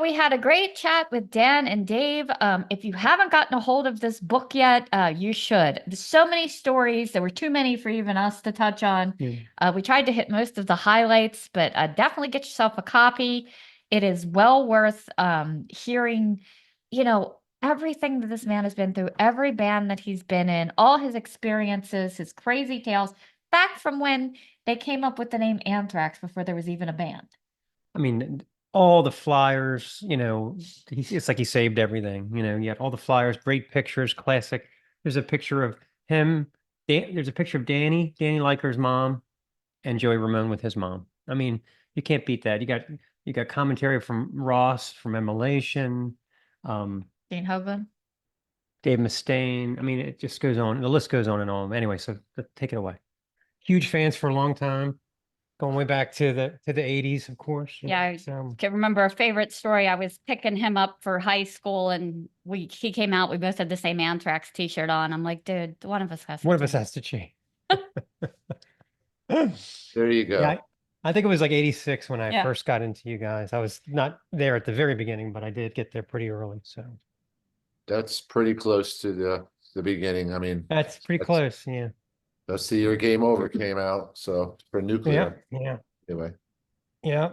we had a great chat with Dan and Dave. If you haven't gotten a hold of this book yet, you should. There's so many stories. There were too many for even us to touch on. We tried to hit most of the highlights, but definitely get yourself a copy. It is well worth hearing, everything that this man has been through, every band that he's been in, all his experiences, his crazy tales, back from when they came up with the name Anthrax before there was even a band. I mean, all the flyers, it's like he saved everything. You had all the flyers, great pictures, classic. There's a picture of him. There's a picture of Danny Lilker's mom, and Joey Ramone with his mom. I mean, you can't beat that. You got commentary from Ross, from Immolation, Dean Hogan. Dave Mustaine. I mean, it just goes on. The list goes on and on. Anyway, so take it away. Huge fans for a long time. Going way back to the 80s, of course. Yeah, I can remember a favorite story. I was picking him up for high school, and he came out. We both had the same Anthrax T-shirt on. I'm like, dude, one of us has to change. There you go. Yeah, I think it was like 86 when I first got into you guys. I was not there at the very beginning, but I did get there pretty early. So that's pretty close to the beginning. I mean, that's pretty close. Yeah. That's the year Game Over came out. So for Nuclear. Yeah. Anyway. Yeah.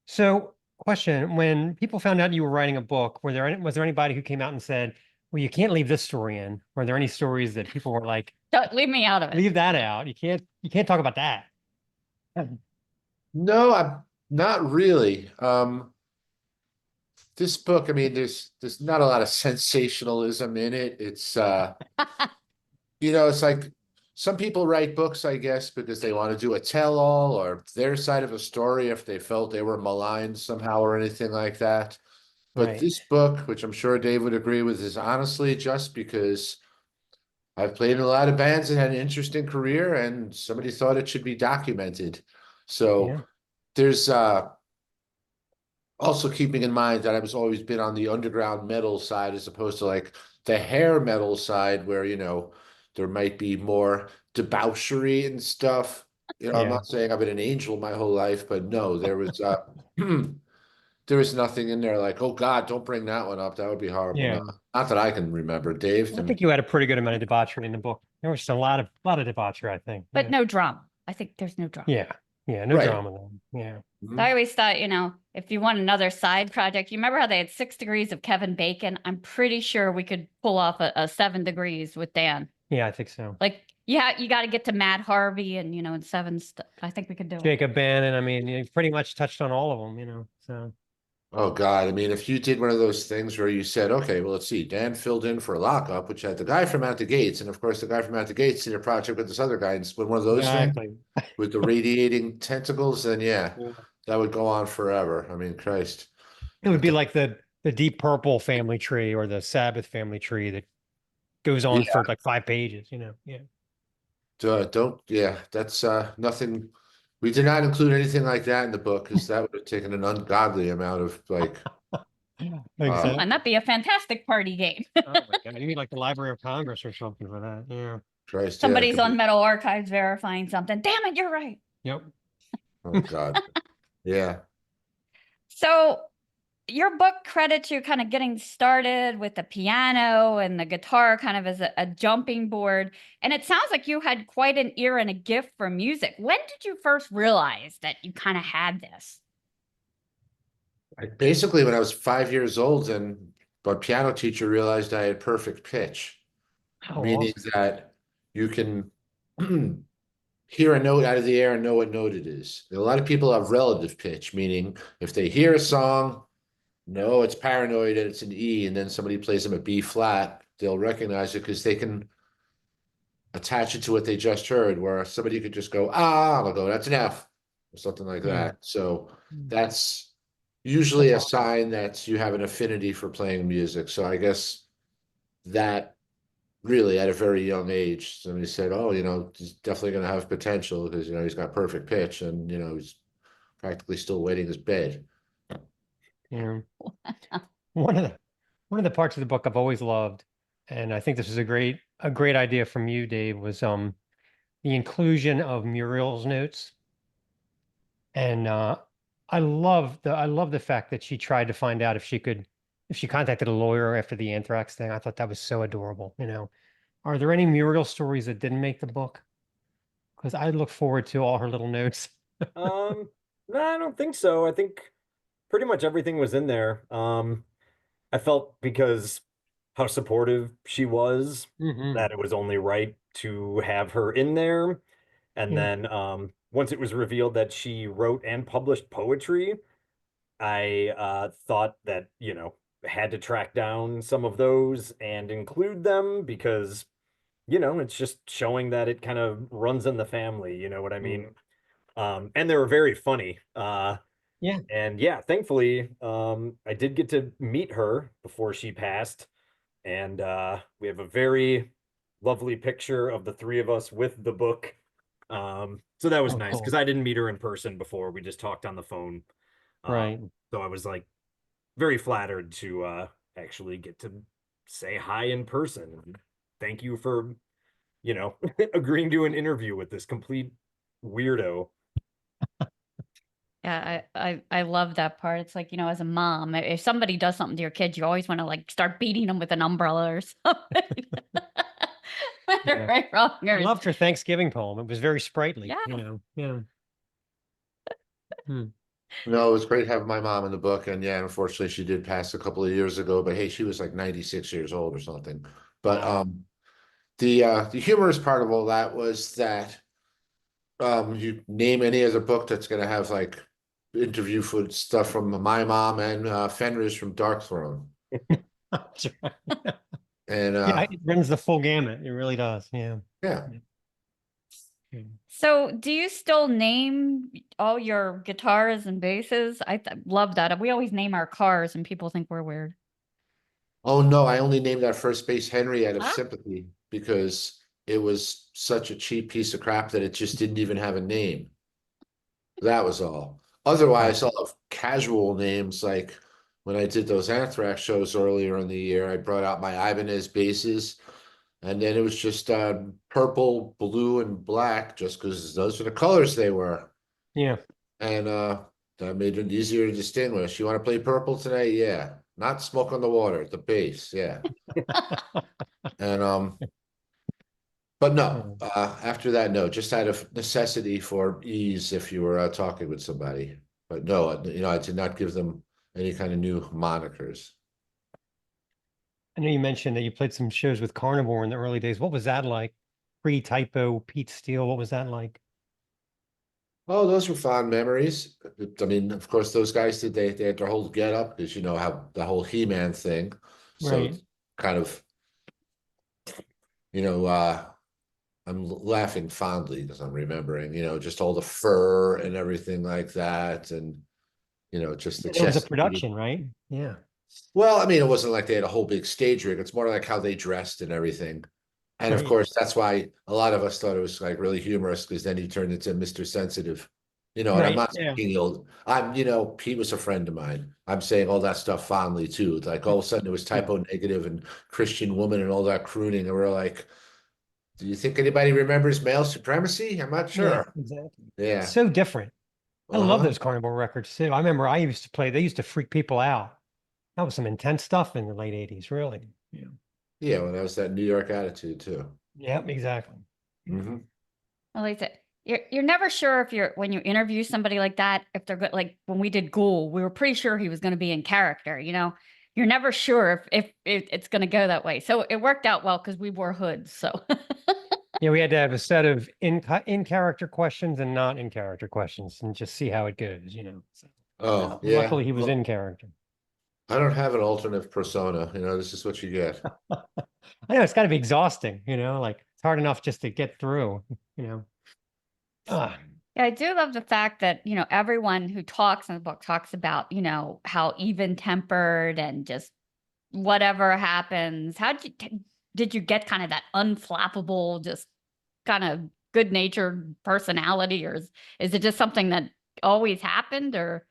So question, when people found out you were writing a book, was there anybody who came out and said, well, you can't leave this story in? Were there any stories that people were like, don't leave me out of it. Leave that out. You can't talk about that. No, I'm not really. This book, I mean, there's not a lot of sensationalism in it. It's it's like some people write books, I guess, because they want to do a tell-all or their side of a story if they felt they were maligned somehow or anything like that. But this book, which I'm sure Dave would agree with, is honestly just because I've played in a lot of bands and had an interesting career, and somebody thought it should be documented. So there's also keeping in mind that I've always been on the underground metal side as opposed to like the hair metal side where, there might be more debauchery and stuff. I'm not saying I've been an angel my whole life, but no, there was there was nothing in there like, oh God, don't bring that one up. That would be horrible. Yeah. No, not that I can remember. Dave, I think you had a pretty good amount of debauchery in the book. There was a lot of debauchery, I think. But no drama. I think there's no drama. Yeah, no drama though. Yeah. So I always thought, if you want another side project, you remember how they had 6 degrees of Kevin Bacon? I'm pretty sure we could pull off a 7 degrees with Dan. Yeah, I think so. Like, you got to get to Matt Harvey and, and 7 stuff. I think we could do it. Jacob Bannon. I mean, you pretty much touched on all of them, so. Oh God, I mean, if you did one of those things where you said, okay, well, let's see, Dan filled in for Lockup, which had the guy from Out the Gates, and of course the guy from Out the Gates did a project with this other guy, and with one of those things with the radiating tentacles, then that would go on forever. I mean, Christ. It would be like the Deep Purple family tree or the Sabbath family tree that goes on for like 5 pages, That's nothing. We did not include anything like that in the book because that would have taken an ungodly amount of like. Exactly. And that'd be a fantastic party game. Oh my God, you need like the Library of Congress or something for that. Yeah. Christ, somebody's on Metal Archives verifying something. Damn it, you're right. Yep. Oh God. Yeah. So your book credits you kind of getting started with the piano and the guitar kind of as a jumping board. And it sounds like you had quite an ear and a gift for music. When did you first realize that you kind of had this? Basically, when I was 5 years old and my piano teacher realized I had perfect pitch, meaning that you can hear a note out of the air and know what note it is. And a lot of people have relative pitch, meaning if they hear a song, no, it's Paranoid and it's an E, and then somebody plays them a B flat, they'll recognize it because they can attach it to what they just heard, where somebody could just go, they'll go, that's an F, or something like that. So that's usually a sign that you have an affinity for playing music. So I guess that really at a very young age, somebody said, oh, he's definitely going to have potential because, he's got perfect pitch and, he's practically still wetting his bed. Yeah. One of the parts of the book I've always loved, and I think this is a great idea from you, Dave, was the inclusion of Muriel's notes. And I love the fact that she tried to find out if she contacted a lawyer after the Anthrax thing. I thought that was so adorable. Are there any Muriel stories that didn't make the book? Because I look forward to all her little notes. No, I don't think so. I think pretty much everything was in there. I felt because how supportive she was, that it was only right to have her in there. And then once it was revealed that she wrote and published poetry, I thought that, had to track down some of those and include them because, it's just showing that it kind of runs in the family, you know what I mean? And they were very funny. Yeah. And yeah, thankfully, I did get to meet her before she passed. And we have a very lovely picture of the three of us with the book. So that was Oh, nice cool. because I didn't meet her in person before. We just talked on the phone. Right. So I was like very flattered to actually get to say hi in person. Thank you for, agreeing to an interview with this complete weirdo. Yeah, I love that part. It's like, as a mom, if somebody does something to your kids, you always want to like start beating them with an umbrella or something. Whether Yeah. right, wrong, I or loved her Thanksgiving poem. It was very sprightly. Yeah. Yeah. No, it was great having my mom in the book, and yeah, unfortunately, she did pass a couple of years ago. But hey, she was like 96 years old or something. But Wow. the humorous part of all that was that you name any other book that's going to have like interview food stuff from my mom and Fenris from Dark Throne, That's right. and Yeah, it runs the full gamut. It really does. Yeah. yeah. So, do you still name all your guitars and basses? I love that. We always name our cars, and people think we're weird. Oh no, I only named that first base Henry out of Huh? sympathy because it was such a cheap piece of crap that it just didn't even have a name. That was all. Otherwise, all of casual names like when I did those Anthrax shows earlier in the year, I brought out my Ibanez basses, and then it was just purple, blue, and black, just because those were the colors they were. Yeah. And that made it easier to distinguish. You want to play purple today? Yeah. Not Smoke on the Water, the bass, yeah. And but no, after that, no, just out of necessity for ease if you were talking with somebody. But no, I did not give them any kind of new monikers. I know you mentioned that you played some shows with Carnivore in the early days. What was that like? Pre-typo, Pete Steele, what was that like? Oh, those were fond memories. I mean, of course, those guys they had their whole get up because how the whole He-Man thing. So Right. kind of, I'm laughing fondly because I'm remembering, just all the fur and everything like that, and just the There was a chest. production, right? Yeah. Well, I mean, it wasn't like they had a whole big stage rig. It's more like how they dressed and everything. And of Right. course, that's why a lot of us thought it was like really humorous because then he turned into Mr. Sensitive. And I'm Right. not Yeah. saying he was a friend of mine. I'm saying all that stuff fondly too. Like all of a sudden it was typo negative and Christian woman and all that crooning. And we're like, do you think anybody remembers male supremacy? I'm not Yeah, sure. exactly. Yeah. So different. I love Uh-huh. those Carnivore records too. I remember I used to play, they used to freak people out. That was some intense stuff in the late 80s, really. Yeah. Yeah, well, that was that New York attitude too. Yep, exactly. Mm-hmm. Well, like I said, you're never sure if when you interview somebody like that, if they're good. Like when we did Ghoul, we were pretty sure he was going to be in character. You're never sure if it's going to go that way. So it worked out well because we wore hoods. So Yeah, we had to have a set of in character questions and not in character questions and just see how it goes, So, Oh, yeah. luckily he was Well, in character. I don't have an alternate persona. This is what you get. I know it's got to be exhausting, like it's hard enough just to get through, Ah, yeah, I do love the fact that everyone who talks in the book talks about how even tempered and just whatever happens. Did you get kind of that unflappable, just kind of good natured personality, or is it just something that always happened? Or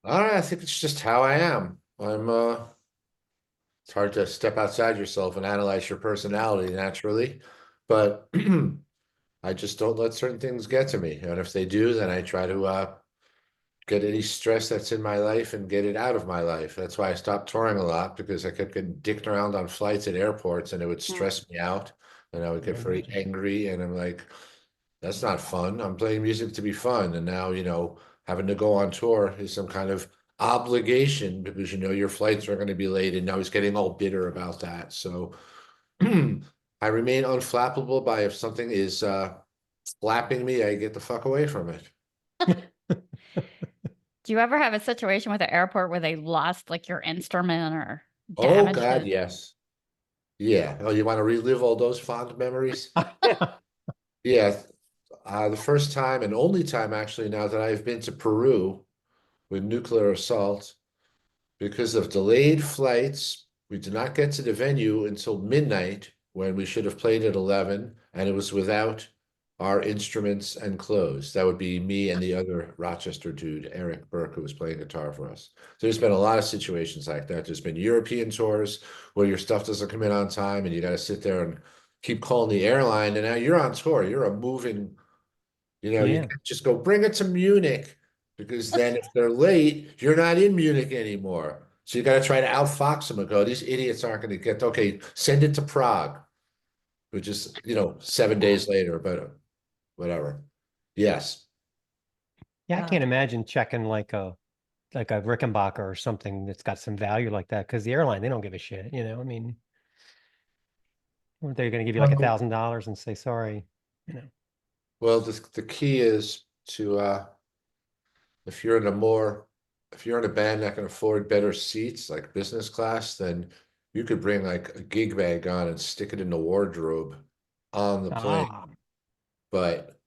I don't know, I think it's just how I am. It's hard to step outside yourself and analyze your personality naturally, but I just don't let certain things get to me. And if they do, then I try to get any stress that's in my life and get it out of my life. That's why I stopped touring a lot, because I kept getting dicked around on flights at airports and it would stress me out and I would get very angry, and I'm like, that's not fun. I'm playing music to be fun. And now, having to go on tour is some kind of obligation, because your flights are going to be late, and now he's getting all bitter about that. So I remain unflappable by, if something is flapping me, I get the fuck away from it. Do you ever have a situation with the airport where they lost like your instrument or Oh damaged God, it? yes. Yeah. Oh, you want to relive all those fond memories? Yeah. The first time and only time actually now that I've been to Peru with nuclear assault, because of delayed flights, we did not get to the venue until midnight, when we should have played at 11, and it was without our instruments and clothes. That would be me and the other Rochester dude, Eric Burke, who was playing guitar for us. There's been a lot of situations like that. There's been European tours where your stuff doesn't come in on time and you got to sit there and keep calling the airline, and now you're on tour. You're a moving, you can't just go bring it to Munich, because then if they're late, you're not in Munich anymore. So you got to try to outfox them and go, these idiots aren't going to get, okay, send it to Prague, which is, 7 days later, but whatever. Yes. Yeah, I can't imagine checking like a Rickenbacker or something that's got some value like that, because the airline, they don't give a shit, I mean, they're going to give you like $1,000 and say sorry, Well, the key is to if you're in a band that can afford better seats, like business class, then you could bring like a gig bag on and stick it in the wardrobe on the plane. But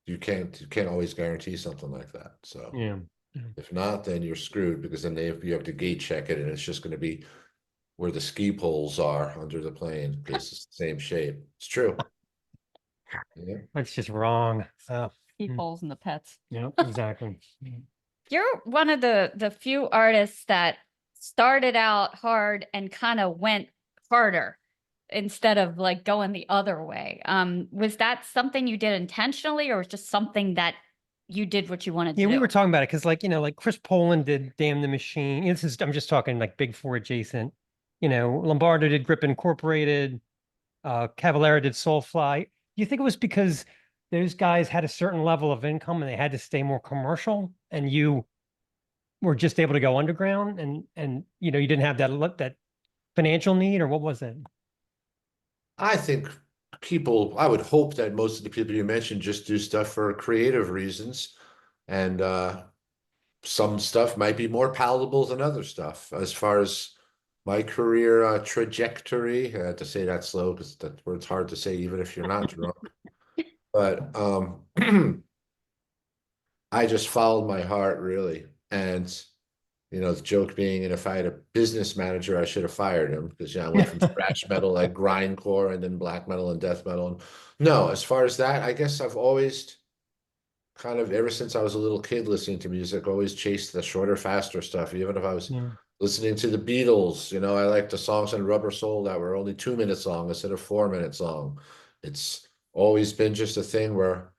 you can't always guarantee something like that. So yeah. if not, then you're screwed, because then you have to gate check it, and it's just going to be where the ski poles are under the plane, because it's the same shape. It's true. Yeah. That's just wrong. Peepholes and the pets. Yeah, exactly. You're one of the few artists that started out hard and kind of went harder instead of like going the other way. Was that something you did intentionally, or was just something that you did what you wanted to Yeah, do? we were talking about it because, like Chris Poland did "Damn the Machine." I'm just talking like Big Four adjacent. Lombardo did Grip Incorporated. Cavalera did Soulfly. Do you think it was because those guys had a certain level of income and they had to stay more commercial, and you were just able to go underground, and you didn't have that financial need, or what was it? I think I would hope that most of the people you mentioned just do stuff for creative reasons. And some stuff might be more palatable than other stuff. As far as my career trajectory, I had to say that slow because that word's hard to say even if you're not drunk. But I just followed my heart, really. And the joke being, and if I had a business manager, I should have fired him, because I went from thrash metal, like grindcore, and then black metal and death metal. And no, as far as that, I guess I've always kind of, ever since I was a little kid listening to music, always chased the shorter, faster stuff. Even if I was listening to the Beatles, I liked the songs on Rubber Soul that were only 2 minutes long instead of 4 minutes long. It's always been just a thing where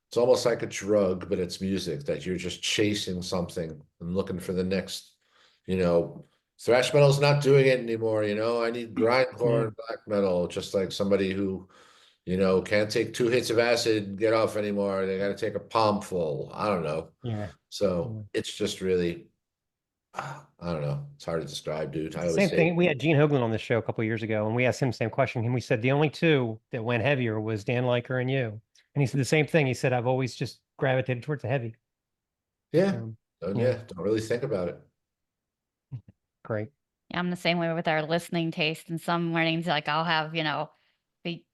it's almost like a drug, but it's music, that you're just chasing something and looking for the next, thrash metal's not doing it anymore. I need grindcore and black metal, just like somebody who, can't take 2 hits of acid and get off anymore. They got to take a palm full. I don't know. Yeah. So it's just really, I don't know. It's hard to describe, dude. I always Same say, thing. We had Gene Hoglan on the show a couple of years ago, and we asked him the same question. And we said the only two that went heavier was Dan Lilker and you. And he said the same thing. He said, I've always just gravitated towards the heavy. yeah. Don't really think about it. Great. Yeah, I'm the same way with our listening taste. And some mornings, like I'll have, be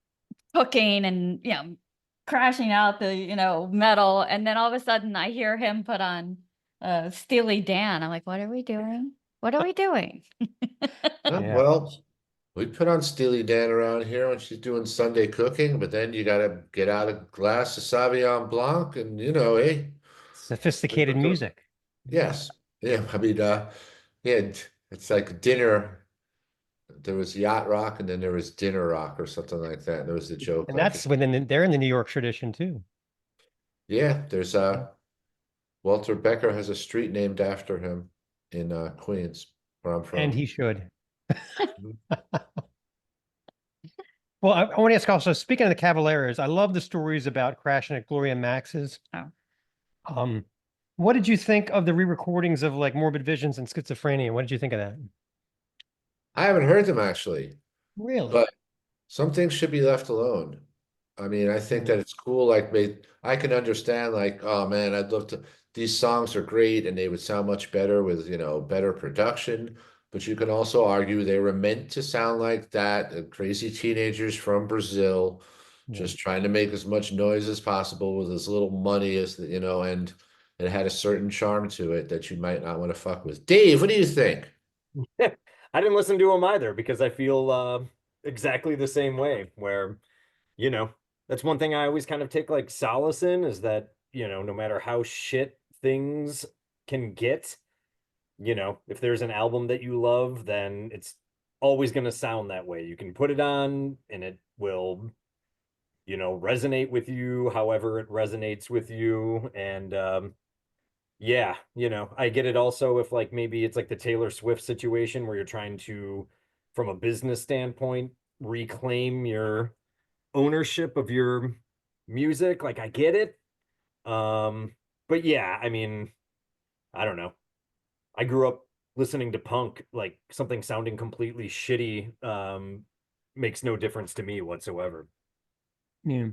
cooking and, crashing out the, metal. And then all of a sudden I hear him put on Steely Dan. I'm like, what are we doing? What are we doing? Well, we put on Steely Dan around here when she's doing Sunday cooking, but then you got to get out a glass of Sauvignon Blanc and, hey. Sophisticated music. Yes. Yeah. I mean, it's like dinner. There was yacht rock and then there was dinner rock or something like that. And there was the joke. And that's they're in the New York tradition too. Yeah. There's Walter Becker has a street named after him in Queens, where I'm from. And he should. Mhm. Well, I want to ask also, speaking of the Cavalieras, I love the stories about crashing at Gloria Max's. Oh. What did you think of the re-recordings of like Morbid Visions and Schizophrenia? What did you think of that? I haven't heard them actually, Really? but some things should be left alone. I mean, I think that it's cool. Like, I can understand, like, oh man, I'd love to. These songs are great, and they would sound much better with, better production. But you can also argue they were meant to sound like that. Crazy teenagers from Brazil, just trying to make as much noise as possible with as little money and it had a certain charm to it that you might not want to fuck with. Dave, what do you think? I didn't listen to them either because I feel exactly the same way. Where, that's one thing I always kind of take like solace in is that, no matter how shit things can get, if there's an album that you love, then it's always going to sound that way. You can put it on and it will, resonate with you however it resonates with you. And yeah, I get it also if like maybe it's like the Taylor Swift situation where you're trying to, from a business standpoint, reclaim your ownership of your music. Like I get it. But yeah, I mean, I don't know. I grew up listening to punk, like something sounding completely shitty, makes no difference to me whatsoever. Yeah.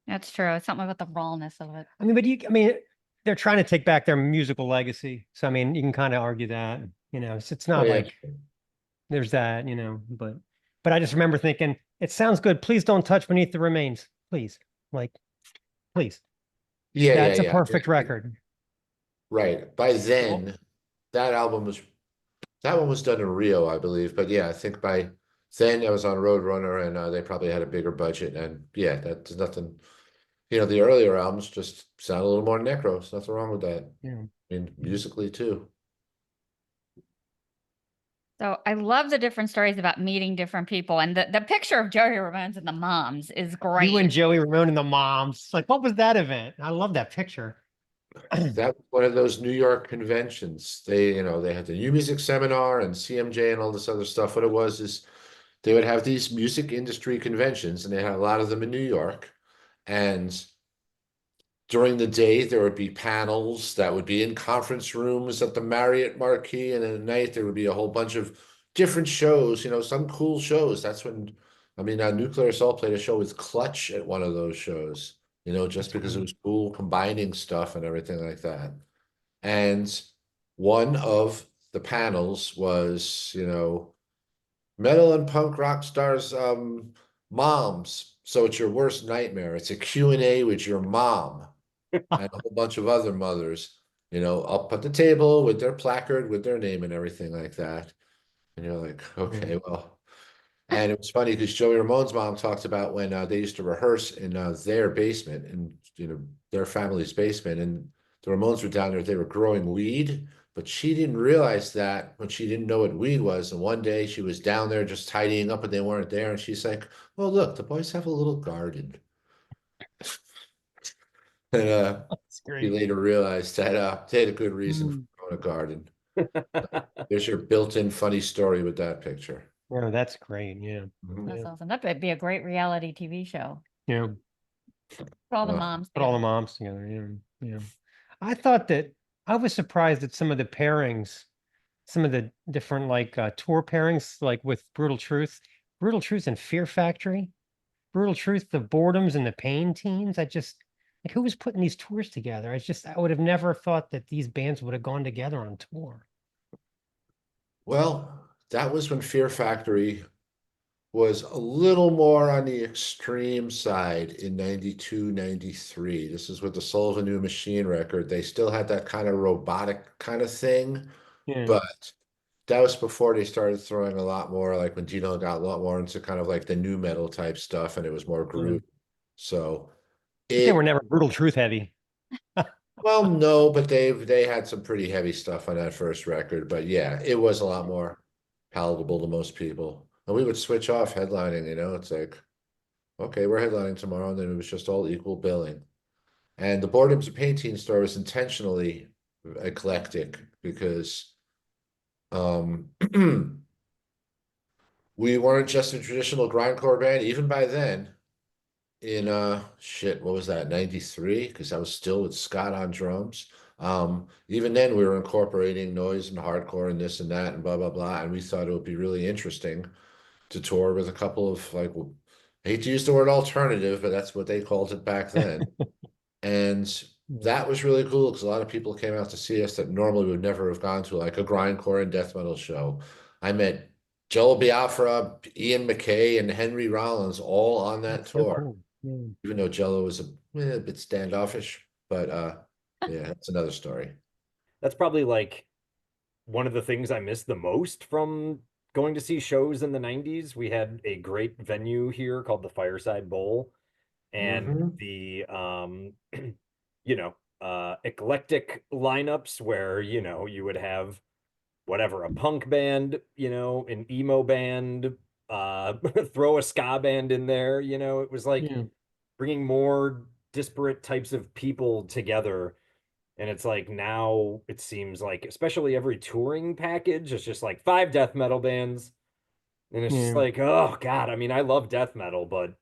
That's true. It's something about the rawness of it. I mean, they're trying to take back their musical legacy. So, I mean, you can kind of argue that, it's Oh, not yeah. like there's that, but I just remember thinking, it sounds good. Please don't touch Beneath the Remains. Please. Like, please. Yeah, That's a yeah. perfect record. Right. By then, that one was done in Rio, I believe. But yeah, I think by then I was on Roadrunner and they probably had a bigger budget. And yeah, that's nothing. The earlier albums just sound a little more necro. There's nothing wrong with that. Yeah. I mean, musically too. So I love the different stories about meeting different people. And the picture of Joey Ramones and the moms is great. You and Joey Ramone and the moms. Like, what was that event? I love that picture. That was one of those New York conventions. They had the New Music Seminar and CMJ and all this other stuff. What it was is they would have these music industry conventions, and they had a lot of them in New York. And during the day, there would be panels that would be in conference rooms at the Marriott Marquis, and at night there would be a whole bunch of different shows. Some cool shows. That's when, I mean, Nuclear Assault played a show with Clutch at one of those shows. Just because it was cool, combining stuff and everything like that. And one of the panels was, metal and punk rock stars, moms. So it's your worst nightmare. It's a Q&A with your mom and a whole bunch of other mothers, up at the table with their placard, with their name and everything like that. And you're like, okay, well. And it was funny because Joey Ramone's mom talked about when they used to rehearse in their basement, and their family's basement, and the Ramones were down there. They were growing weed, but she didn't realize that when she didn't know what weed was. And one day she was down there just tidying up, and they weren't there. And she's like, "Well, look, the boys have a little garden." And That's she great. later realized that they had a good reason for growing a garden. There's your built-in funny story with that picture. Yeah, that's great. Yeah. That's awesome. That would be a great reality TV show. Yeah. Put all the moms Put all the together. moms together. Yeah. I thought that I was surprised at some of the pairings, some of the different like tour pairings, like with Brutal Truth and Fear Factory. Brutal Truth, the Boredoms and the Pain Teens. I just like, who was putting these tours together? I would have never thought that these bands would have gone together on tour. Well, that was when Fear Factory was a little more on the extreme side in 92, 93. This is with the Soul of a New Machine record. They still had that kind of robotic kind of thing, Yeah. but that was before they started throwing a lot more, like when Dino got a lot more into kind of like the new metal type stuff, and it was more groove. So they were never Brutal Truth heavy. well, no, but they had some pretty heavy stuff on that first record. But yeah, it was a lot more palatable to most people. And we would switch off headlining, it's like, okay, we're headlining tomorrow, and then it was just all equal billing. And the boardrooms and painting store was intentionally eclectic because we weren't just a traditional grindcore band, even by then. In shit, what was that, 93? Because I was still with Scott on drums. Even then we were incorporating noise and hardcore and this and that and blah blah blah. And we thought it would be really interesting to tour with a couple of like, I hate to use the word alternative, but that's what they called it back then. And that was really cool because a lot of people came out to see us that normally would never have gone to like a grindcore and death metal show. I met Joel Biafra, Ian McKay, and Henry Rollins all on that So tour. cool. Yeah. Even though Jello was a bit standoffish, but yeah, that's another story. That's probably like one of the things I miss the most from going to see shows in the 90s. We had a great venue here called the Fireside Bowl, and the you know, eclectic lineups where, you know, you would have whatever, a punk band, you know, an emo band, throw a ska band in there, you know, it was like Yeah. bringing more disparate types of people together. And it's like now it seems like, especially every touring package, it's just like 5 death metal bands. And it's just Yeah. like, oh God, I mean, I love death metal, but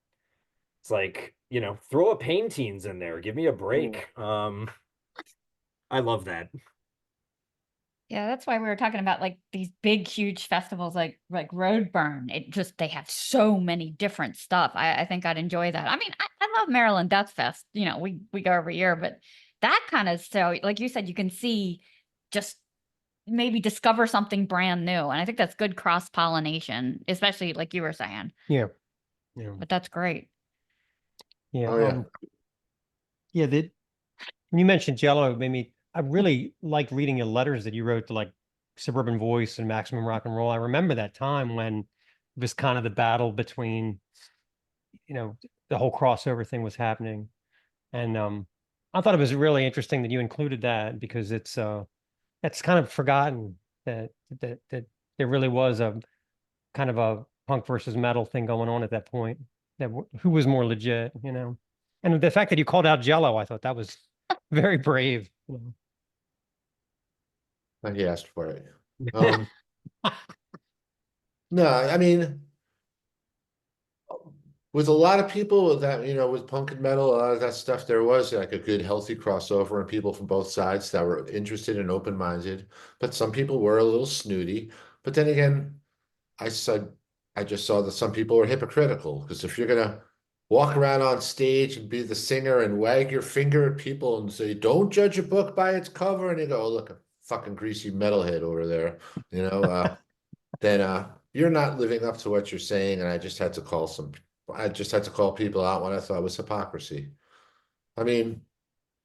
it's like, you know, throw a Paintings in there. Give me a break. I love that. Yeah, that's why we were talking about like these big, huge festivals like Roadburn. It just they have so many different stuff. I think I'd enjoy that. I mean, I love Maryland Death Fest. You know, we go every year, but that kind of so like you said, you can see just maybe discover something brand new. And I think that's good cross pollination, especially like you were saying. Yeah. Yeah. But that's great. Yeah. Oh yeah. Yeah. When you mentioned Jello, it made me, I really liked reading your letters that you wrote to like Suburban Voice and Maximum Rock and Roll. I remember that time when it was kind of the battle between, you know, the whole crossover thing was happening. And I thought it was really interesting that you included that because it's kind of forgotten that there really was a kind of a punk versus metal thing going on at that point. Who was more legit, you know? And the fact that you called out Jello, I thought that was very brave. You He asked for it. No, I mean, with a lot of people with that, you know, with punk and metal, a lot of that stuff, there was like a good, healthy crossover and people from both sides that were interested and open-minded. But some people were a little snooty. But then again, I just saw that some people were hypocritical because if you're gonna walk around on stage and be the singer and wag your finger at people and say, "Don't judge a book by its cover," and you go, "Oh, look, a fucking greasy metalhead over there," you know, then you're not living up to what you're saying. And I just had to call people out when I thought it was hypocrisy. I mean,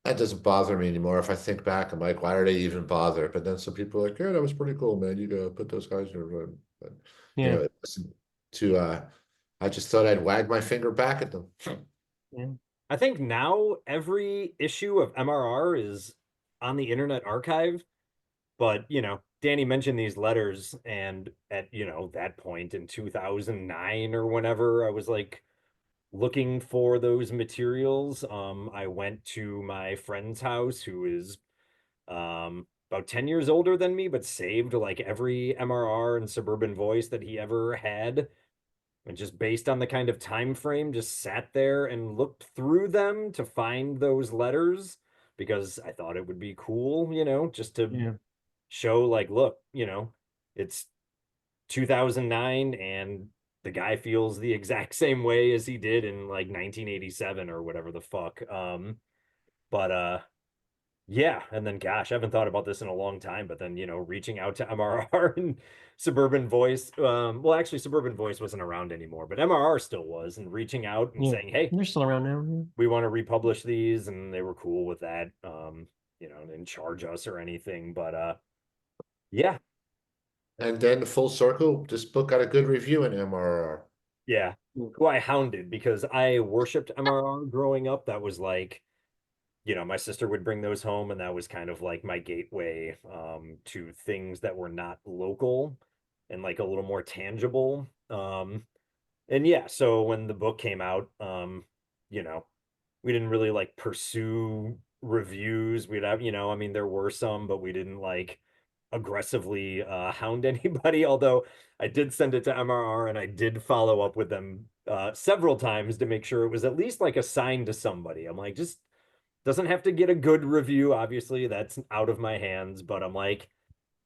that doesn't bother me anymore. If I think back, I'm like, why did I even bother? But then some people are like, yeah, that was pretty cool, man. You gotta put those guys in your room. But you yeah. know, it wasn't to I just thought I'd wag my finger back at them. Yeah. I think now every issue of MRR is on the Internet Archive, but you know, Danny mentioned these letters, and at, you know, that point in 2009 or whenever, I was like looking for those materials. I went to my friend's house who is about 10 years older than me, but saved like every MRR and Suburban Voice that he ever had, and just based on the kind of time frame, just sat there and looked through them to find those letters because I thought it would be cool, you know, just to Yeah. show like, look, you know, it's 2009 and the guy feels the exact same way as he did in like 1987 or whatever the fuck. But yeah, and then gosh, I haven't thought about this in a long time, but then, you know, reaching out to MRR and Suburban Voice, well, actually Suburban Voice wasn't around anymore, but MRR still was, and reaching out and Yeah. saying, hey, They're still around now. we want to republish these, and they were cool with that. You know, didn't charge us or anything, but yeah. And then full circle, this book got a good review in MRR. Yeah, who I hounded because I worshipped MRR growing up. That was like, you know, my sister would bring those home, and that was kind of like my gateway to things that were not local and like a little more tangible. And yeah, so when the book came out, you know, we didn't really like pursue reviews. We'd have, you know, I mean, there were some, but we didn't like aggressively hound anybody. Although I did send it to MRR and I did follow up with them several times to make sure it was at least like assigned to somebody. I'm like, just doesn't have to get a good review. Obviously, that's out of my hands, but I'm like,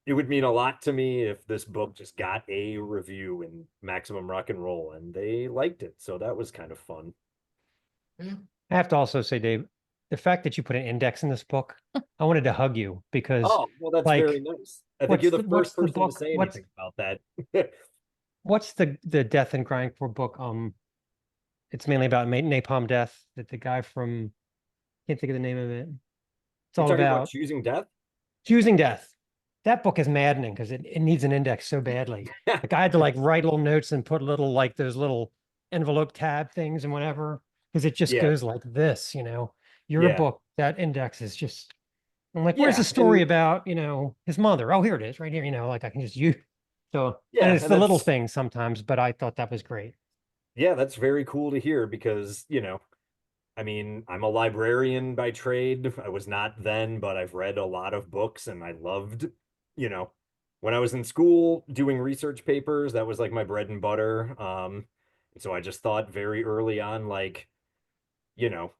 it would mean a lot to me if this book just got a review in Maximum Rock and Roll, and they liked it. So that was kind of fun. Yeah. I have to also say, Dave, the fact that you put an index in this book, I wanted to hug you because, Oh, well, that's like, very nice. I think you're the what's first the person to book? say anything about that. What's the Death and Grindcore book? It's mainly about Napalm Death. That the guy from can't think of the name of it. It's You're all talking about about choosing death? choosing death. That book is maddening because it needs an index so badly. Like I had to like write little notes and put little like those little envelope tab things and whatever because it just Yeah, goes like this, you know. Your yeah, book, that index is just. I'm like, where's the yeah, story about, his mother? Oh, here it is, right here. Like I can just use. So, and yeah, it's and the little that's things sometimes, but I thought that was great. yeah, that's very cool to hear because, you know, I mean, I'm a librarian by trade. I was not then, but I've read a lot of books and I loved, you know, when I was in school doing research papers, that was like my bread and butter. So I just thought very early on, like, you know,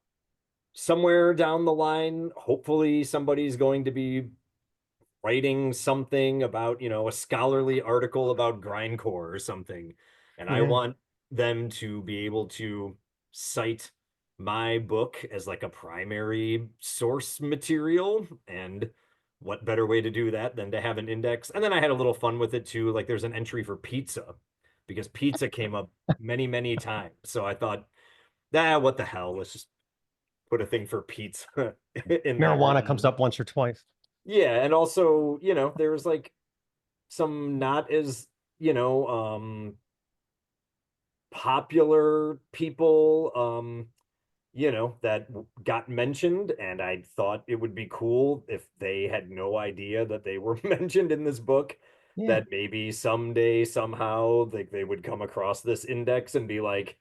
somewhere down the line, hopefully somebody's going to be writing something about, you know, a scholarly article about grindcore or something. And I Yeah. want them to be able to cite my book as like a primary source material. And what better way to do that than to have an index? And then I had a little fun with it too. Like there's an entry for pizza because pizza came up many, many times. So I thought, what the hell? Let's just put a thing for pizza in there. Marijuana comes up once or twice. Yeah, and also, you know, there was like some not as, you know, popular people, you know, that got mentioned, and I thought it would be cool if they had no idea that they were mentioned in this book, Yeah. that maybe someday, somehow, like they would come across this index and be like,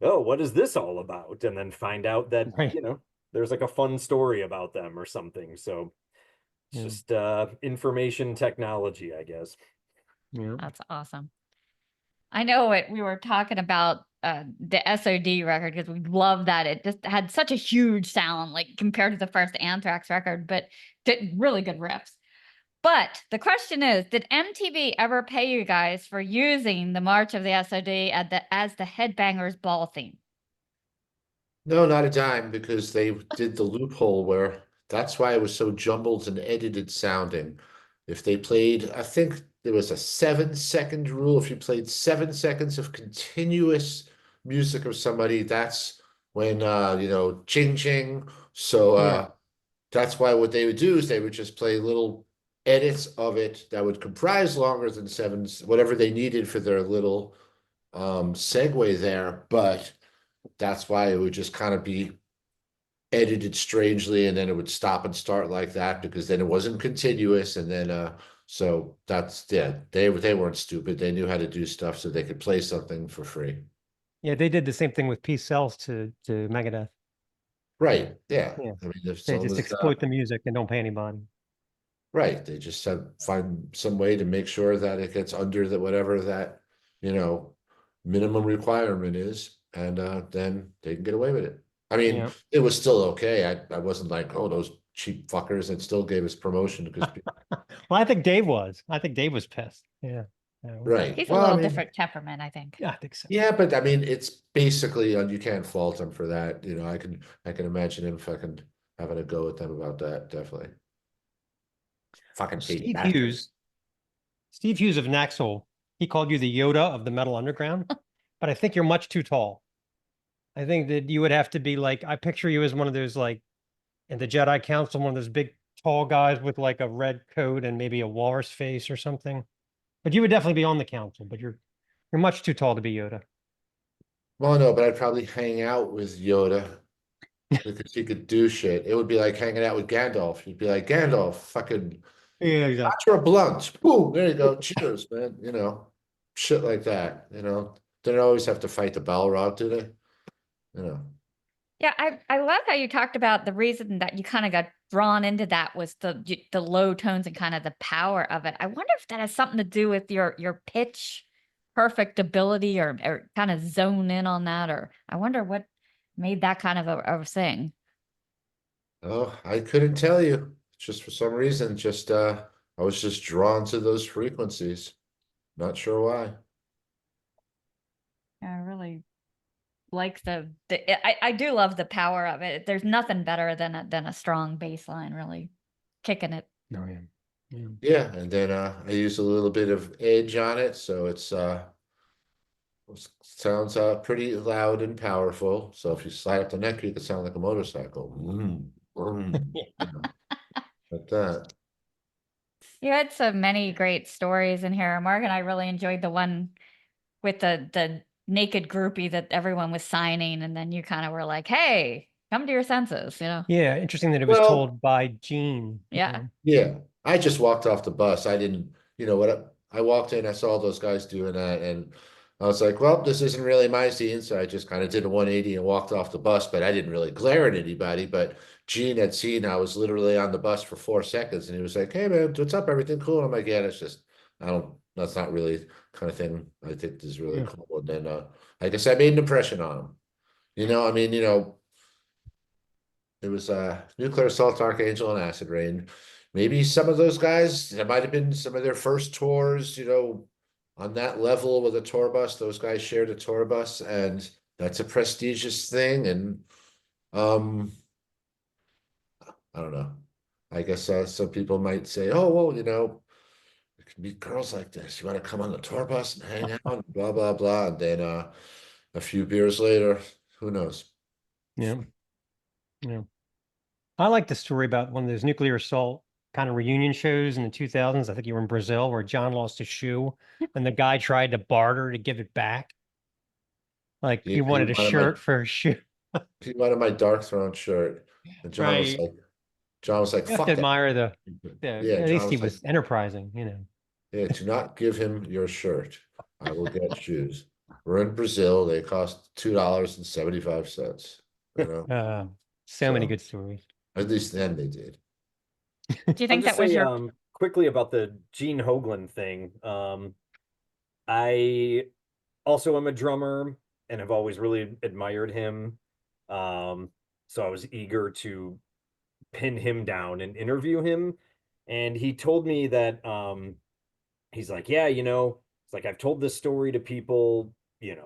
oh, what is this all about? And then find out that, Right. you know, there's like a fun story about them or something. So it's Yeah. just information technology, I guess. Yeah. That's awesome. I know it. We were talking about the SOD record because we love that it just had such a huge sound, like compared to the first Anthrax record, but did really good riffs. But the question is, did MTV ever pay you guys for using the March of the SOD as the Headbangers Ball theme? No, not a dime, because they did the loophole where that's why it was so jumbled and edited sounding. If they played, I think there was a 7-second rule. If you played 7 seconds of continuous music of somebody, that's when ching ching. So Yeah. that's why what they would do is they would just play little edits of it that would comprise longer than seven, whatever they needed for their little segue there. But that's why it would just kind of be edited strangely, and then it would stop and start like that because then it wasn't continuous. And then so that's they weren't stupid. They knew how to do stuff so they could play something for free. Yeah, they did the same thing with Peace Sells to Megadeth. Right. Yeah. Yeah. I mean, if They someone just was exploit the music and don't pay anybody. right, they just find some way to make sure that it gets under the whatever that minimum requirement is, and then they can get away with it. I mean, Yeah. it was still okay. I wasn't like, oh, those cheap fuckers. It still gave us promotion because Well, I think Dave was. I think Dave was pissed. Yeah. right. He's a Well, I little mean, different temperament, I think. Yeah, I think so. yeah, but I mean, it's basically you can't fault them for that. I can imagine him fucking having a go at them about that. Definitely. Fucking hate Steve bastards. Hughes, Steve Hughes of Naxal, he called you the Yoda of the Metal Underground, but I think you're much too tall. I think that you would have to be like, I picture you as one of those like in the Jedi Council, one of those big tall guys with like a red coat and maybe a walrus face or something. But you would definitely be on the council, but you're much too tall to be Yoda. Well, no, but I'd probably hang out with Yoda because he could do shit. It would be like hanging out with Gandalf. You'd be like, Gandalf, fucking Yeah, exactly. got your blunt. Boom, there you go. Cheers, man. Shit like that. They don't always have to fight the Balrog, do they? You know. Yeah, I love how you talked about the reason that you kind of got drawn into that was the low tones and kind of the power of it. I wonder if that has something to do with your pitch perfect ability or kind of zone in on that, or I wonder what made that kind of a thing. Oh, I couldn't tell you. Just for some reason, just I was just drawn to those frequencies. Not sure why. I really like I do love the power of it. There's nothing better than a strong bass line, really kicking it. No, yeah. Yeah. Yeah, and then I use a little bit of edge on it, so it's sounds pretty loud and powerful. So if you slide up the neck, you can sound like a motorcycle. You know, like that. You had so many great stories in here. Mark and I really enjoyed the one with the naked groupie that everyone was signing, and then you kind of were like, "Hey, come to your senses," you know? Yeah, interesting that it was Well, told by Gene. Yeah. yeah, I just walked off the bus. I didn't, you know what? I walked in, I saw those guys doing that, and I was like, well, this isn't really my scene. So I just kind of did a 180 and walked off the bus, but I didn't really glare at anybody. But Gene had seen I was literally on the bus for 4 seconds, and he was like, hey, man, what's up? Everything cool? And I'm like, yeah, that's just, that's not really the kind of thing I think is really Yeah. cool. And then, I guess I made an impression on him. I mean, it was Nuclear Assault, Archangel, and Acid Rain. Maybe some of those guys, that might have been some of their first tours, on that level with a tour bus. Those guys shared a tour bus, and that's a prestigious thing. And I don't know. I guess some people might say, oh, well, you can meet girls like this. You want to come on the tour bus and hang out, blah, blah, blah. And then a few beers later, who knows? Yeah. Yeah. I like the story about one of those nuclear assault kind of reunion shows in the 2000s. I think you were in Brazil where John lost a shoe and the guy tried to barter to give it back. Like Yeah, he wanted a shirt for a shoe. he wanted my Dark Throne shirt. And John was Right. like, You have fuck to that. admire Yeah, at least John he was was like, enterprising, you know. yeah, do not give him your shirt. I will get shoes. We're in Brazil. They cost $2.75. So many So good stories. at least then they did. Do you think that was say, your quickly about the Gene Hoglan thing? I also am a drummer and have always really admired him. So I was eager to pin him down and interview him. And he told me that he's like, yeah, it's like I've told this story to people,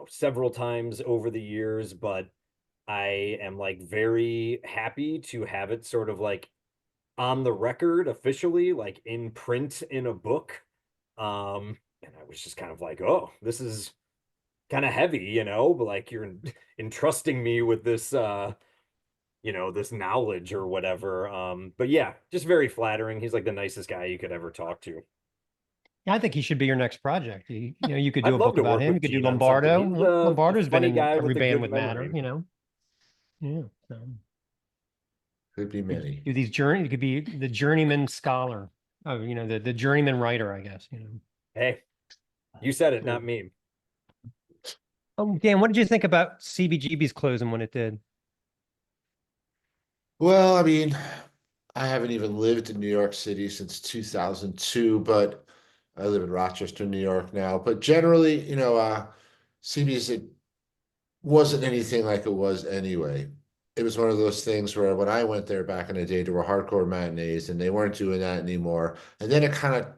several times over the years, but I am like very happy to have it sort of like on the record officially, like in print in a book. And I was just kind of like, oh, this is kind of heavy, but like you're entrusting me with this this knowledge or whatever. But yeah, just very flattering. He's like the nicest guy you could ever talk to. Yeah, I think he should be your next project. You could do I'd a love book to about work him. You with could do Gene on something. Lombardo. He's Lombardo's a been funny in guy every with a band good with Matter, memory. Yeah. So Could be many. do these journey. You could be the journeyman scholar. Oh, the journeyman writer, I guess. Hey, you said it, not me. Oh, Dan, what did you think about CBGB's closing when it did? Well, I mean, I haven't even lived in New York City since 2002, but I live in Rochester, New York now. But generally, CB's, it wasn't anything like it was anyway. It was one of those things where when I went there back in the day, there were hardcore matinees, and they weren't doing that anymore. And then it kind of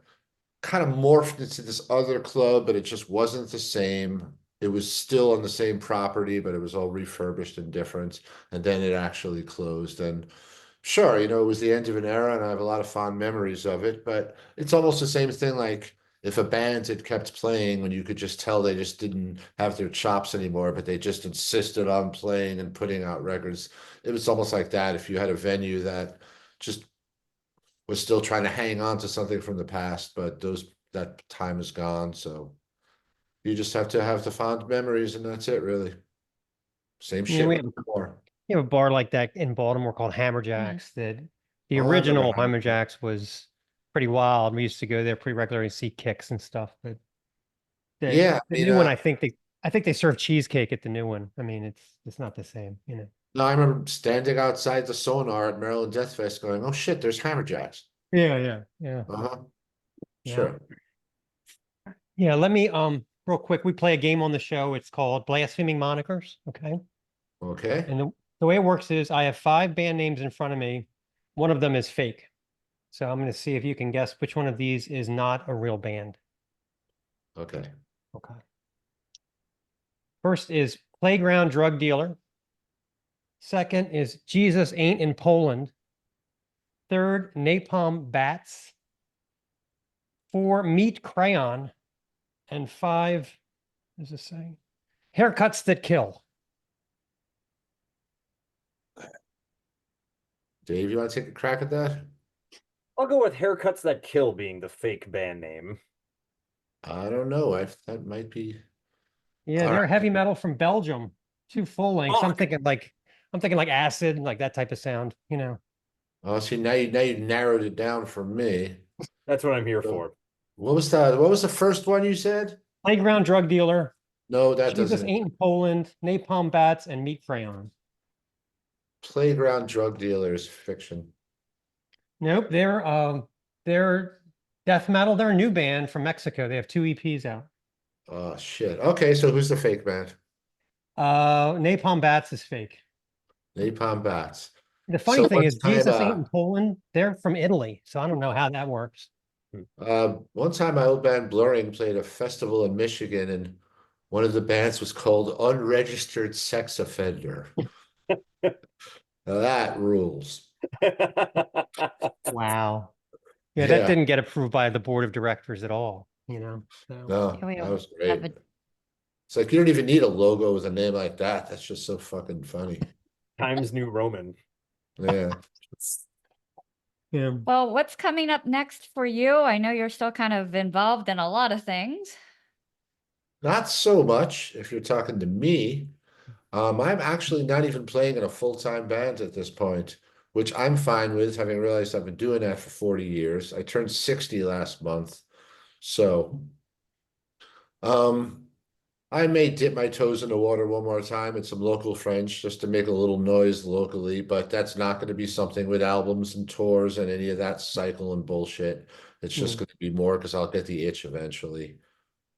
morphed into this other club, but it just wasn't the same. It was still on the same property, but it was all refurbished and different. And then it actually closed. And sure, it was the end of an era, and I have a lot of fond memories of it. But it's almost the same thing like if a band had kept playing when you could just tell they just didn't have their chops anymore, but they just insisted on playing and putting out records. It was almost like that. If you had a venue that just was still trying to hang on to something from the past, but that time is gone. So you just have to have the fond memories, and that's it, really. Same Yeah, shit we have before. a bar like that in Baltimore called Hammerjacks. That the Oh, I've never original had it. Hammerjacks was pretty wild. We used to go there pretty regularly to see kicks and stuff. But Yeah, the new one, I think they serve cheesecake at the new one. I mean, it's not the same. No, I remember standing outside the Sonar at Maryland Death Fest going, oh shit, there's Hammerjacks. Yeah. Uh-huh. Yeah. Sure. Yeah, let me real quick, we play a game on the show. It's called Blaspheming Monikers. Okay. Okay. And the way it works is I have 5 band names in front of me. One of them is fake. So I'm going to see if you can guess which one of these is not a real band. Okay. Okay. First is Playground Drug Dealer. Second is Jesus Ain't in Poland. Third, Napalm Bats. 4, Meat Crayon. And 5, what does this say? Haircuts That Kill. Dave, you want to take a crack at that? I'll go with Haircuts That Kill being the fake band name. I don't know. That might be. Yeah, All they're right. heavy metal from Belgium. 2 full lengths. I'm Fuck. thinking like Acid, like that type of sound, you know. Oh, see, now you narrowed it down for me. That's what I'm here So, for. what was the first one you said? Playground Drug Dealer, No, that Jesus doesn't. Ain't in Poland, Napalm Bats, and Meat Crayon. Playground drug dealers fiction. Nope, they're death metal. They're a new band from Mexico. They have 2 EPs out. Oh shit. Okay, so who's the fake band? Napalm Bats is fake. Napalm Bats. The funny So thing one is, time, Jesus Ain't in Poland. They're from Italy, so I don't know how that works. one time my old band Blurring played a festival in Michigan, and one of the bands was called Unregistered Sex Offender. Now that rules. Wow. Yeah, that Yeah. didn't get approved by the board of directors at all, you know. So No, Yeah, we that don't was have great. a- It's like you don't even need a logo with a name like that. That's just so fucking funny. Times New Roman. Yeah. yeah. Well, what's coming up next for you? I know you're still kind of involved in a lot of things. Not so much if you're talking to me. I'm actually not even playing in a full-time band at this point, which I'm fine with, having realized I've been doing that for 40 years. I turned 60 last month. So, um, I may dip my toes in the water one more time at some local French just to make a little noise locally, but that's not going to be something with albums and tours and any of that cycle and bullshit. It's just going to be more because I'll get the itch eventually.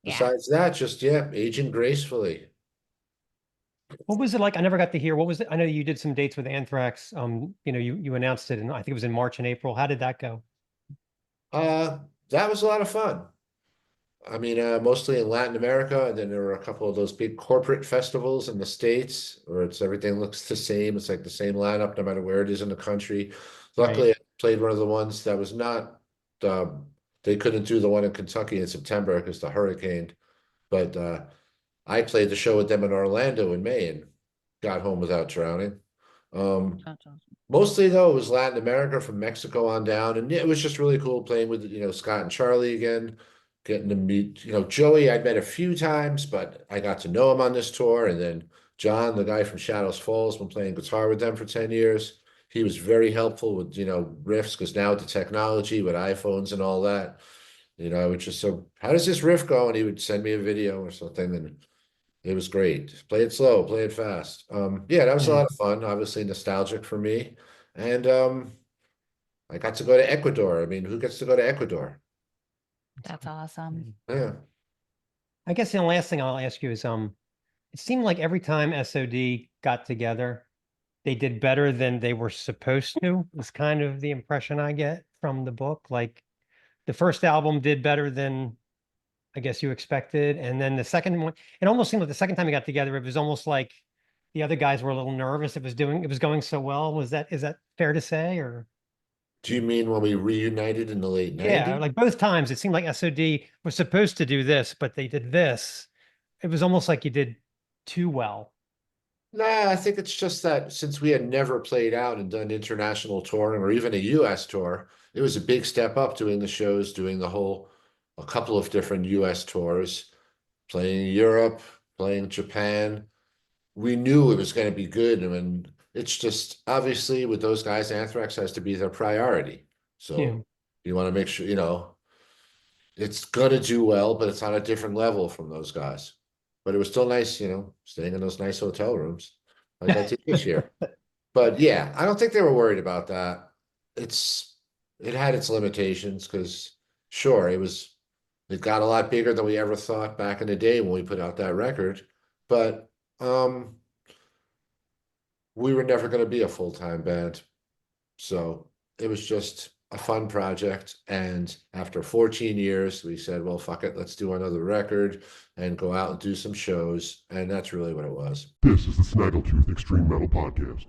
Yeah. Besides that, just aging gracefully. What was it like? I never got to hear. What was it? I know you did some dates with Anthrax. You announced it, and I think it was in March and April. How did that go? Uh, that was a lot of fun. I mean, mostly in Latin America, and then there were a couple of those big corporate festivals in the States where everything looks the same. It's like the same lineup no matter where it is in the country. Luckily, Right. I played one of the ones that was not. They couldn't do the one in Kentucky in September because the hurricane, but I played the show with them in Orlando in May and got home without drowning. That's awesome. Mostly though, it was Latin America from Mexico on down, and it was just really cool playing with Scott and Charlie again, getting to meet Joey. I'd met a few times, but I got to know him on this tour, and then John, the guy from Shadows Falls, been playing guitar with them for 10 years. He was very helpful with riffs because now with the technology with iPhones and all that, I would just how does this riff go? And he would send me a video or something, and it was great. Play it slow, play it fast. Yeah, that was a Yeah. lot of fun. Obviously nostalgic for me. And I got to go to Ecuador. I mean, who gets to go to Ecuador? That's awesome. Yeah. I guess the last thing I'll ask you is, it seemed like every time SOD got together, they did better than they were supposed to. Is kind of the impression I get from the book. Like the first album did better than I guess you expected, and then the second one, it almost seemed like the second time we got together, it was almost like the other guys were a little nervous. It was going so well. Is that fair to say, or? Do you mean when we reunited in the late Yeah, 90s? like both times it seemed like SOD was supposed to do this, but they did this. It was almost like you did too well. Nah, I think it's just that since we had never played out and done international touring or even a US tour, it was a big step up doing the shows, doing a couple of different US tours, playing Europe, playing Japan. We knew it was going to be good. I mean, it's just obviously with those guys, Anthrax has to be their priority. Yeah. So you want to make sure, it's going to do well, but it's on a different level from those guys. But it was still nice, staying in those nice hotel rooms. like I did this year. But yeah, I don't think they were worried about that. It had its limitations because sure, it got a lot bigger than we ever thought back in the day when we put out that record. But we were never going to be a full-time band. So it was just a fun project. And after 14 years, we said, well, fuck it, let's do another record and go out and do some shows. And that's really what it was. This is the Snaggletooth Extreme Metal Podcast.